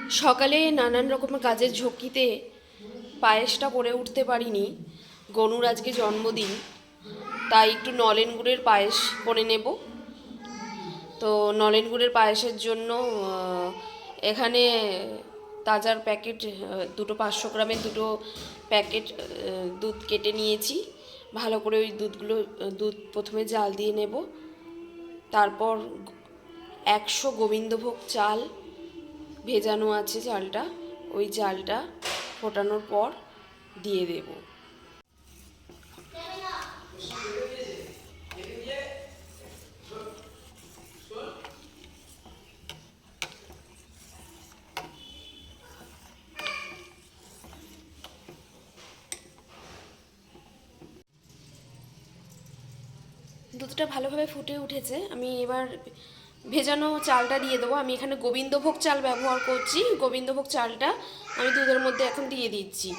সকালে নানান রকমের কাজের ঝক্কিতে পায়েসটা করে উঠতে পারিনি। গনুর আজকে জন্মদিন, তাই একটু নলেন গুড়ের পায়েস করে নেব। তো নলেন গুড়ের পায়েসের জন্য এখানে তাজার প্যাকেট দুটো 500 গ্রামের দুটো প্যাকেট দুধ কেটে নিয়েছি। ভালো করে ওই দুধ প্রথমে জাল দিয়ে নেব। তারপর 100 গোবিন্দভোগ চাল ভেজানো আছে, চালটা ওই চালটা ফোটানোর পর দিয়ে দেব। দুধটা ভালোভাবে ফুটে উঠেছে, আমি এবার ভেজানো চালটা দিয়ে দেবো। আমি এখানে গোবিন্দভোগ চাল ব্যবহার করছি। গোবিন্দভোগ চালটা আমি দুধের মধ্যে এখন দিয়ে দিচ্ছি।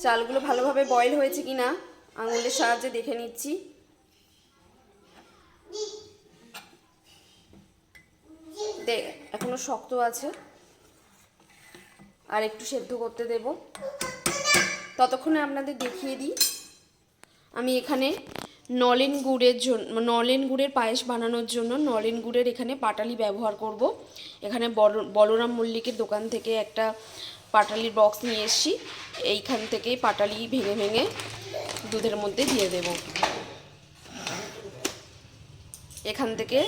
চালগুলো ভালোভাবে বয়েল হয়েছে কিনা আঙুলের সাহায্যে দেখে নিচ্ছি। এখনো শক্ত আছে, আর একটু সেদ্ধ করতে দেব। ততক্ষণে আপনাদের দেখিয়ে দিই, আমি এখানে নলেন গুড়ের পায়েস বানানোর জন্য নলেন গুড়ের এখানে পাটালি ব্যবহার করব। এখানে বলরাম মল্লিকের দোকান থেকে একটা পাটালির বক্স নিয়ে এসেছি। এইখান থেকেই পাটালি ভেঙে ভেঙে দুধের মধ্যে দিয়ে দেব। এখান থেকে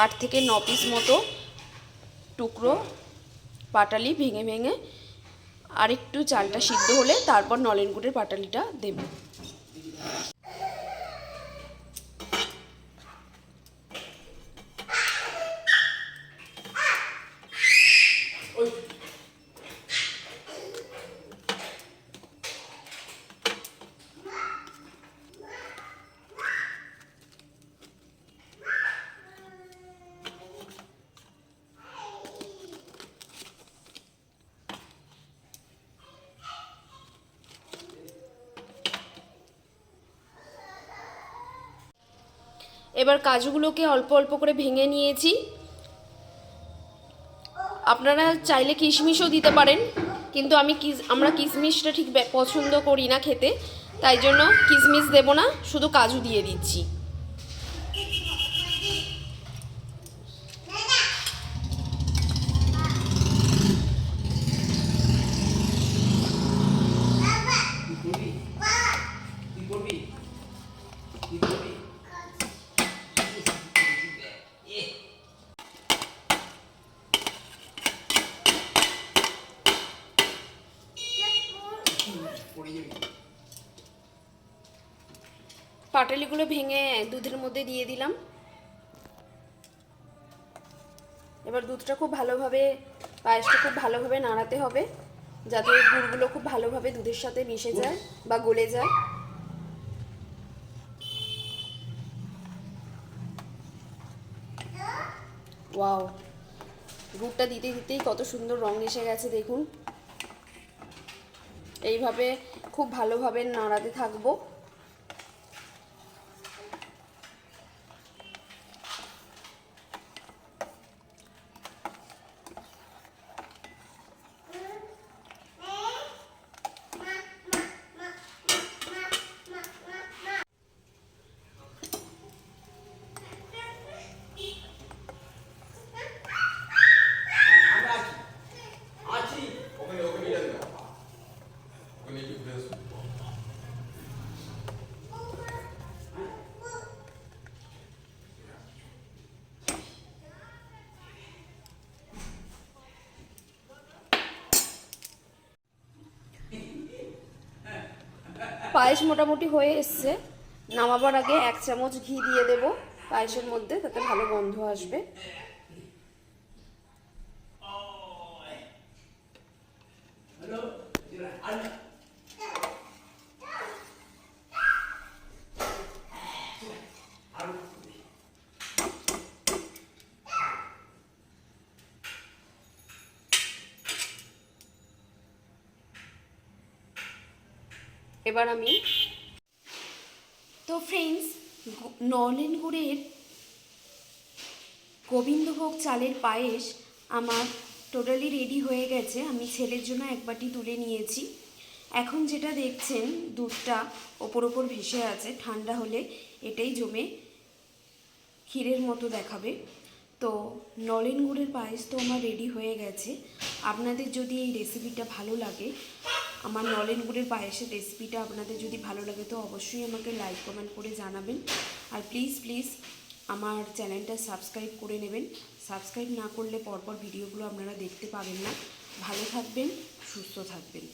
8 থেকে 9 পিস মতো টুকরো পাটালি ভেঙে ভেঙে আরেকটু চালটা সিদ্ধ হলে তারপর নলেন গুড়ের পাটালিটা দেব। এবার কাজুগুলোকে অল্প অল্প করে ভেঙে নিয়েছি। আপনারা চাইলে কিশমিশও দিতে পারেন, কিন্তু আমরা কিশমিশটা ঠিক পছন্দ করি না খেতে, তাই জন্য কিশমিশ দেব না, শুধু কাজু দিয়ে দিচ্ছি। পাটালিগুলো ভেঙে দুধের মধ্যে দিয়ে দিলাম। এবার দুধটা খুব ভালোভাবে, পায়েসটা খুব ভালোভাবে নাড়াতে হবে, যাতে গুড়গুলো খুব ভালোভাবে দুধের সাথে মিশে যায় বা গলে যায়। ওয়াও, গুড়টা দিতে দিতেই কত সুন্দর রং এসে গেছে দেখুন। এইভাবে খুব ভালোভাবে নাড়াতে থাকবো। পায়েস মোটামুটি হয়ে এসছে। নামাবার আগে 1 চামচ ঘি দিয়ে দেব পায়েসের মধ্যে, তাতে ভালো গন্ধ আসবে। এবার আমি তো ফ্রেন্ডস, নলেন গুড়ের গোবিন্দভোগ চালের পায়েস আমার টোটালি রেডি হয়ে গেছে। আমি ছেলের জন্য 1 বাটি তুলে নিয়েছি। এখন যেটা দেখছেন দুধটা ওপর ওপর ভেসে আছে, ঠান্ডা হলে এটাই জমে ক্ষীরের মতো দেখাবে। তো নলেন গুড়ের পায়েস তো আমার রেডি হয়ে গেছে। আপনাদের যদি এই রেসিপিটা ভালো লাগে, আমার নলেন গুড়ের পায়েসের রেসিপিটা আপনাদের যদি ভালো লাগে, তো অবশ্যই আমাকে লাইক কমেন্ট করে জানাবেন। আর প্লিজ আমার চ্যানেলটা সাবস্ক্রাইব করে নেবেন। সাবস্ক্রাইব না করলে পরপর ভিডিওগুলো আপনারা দেখতে পাবেন না। ভালো থাকবেন, সুস্থ থাকবেন।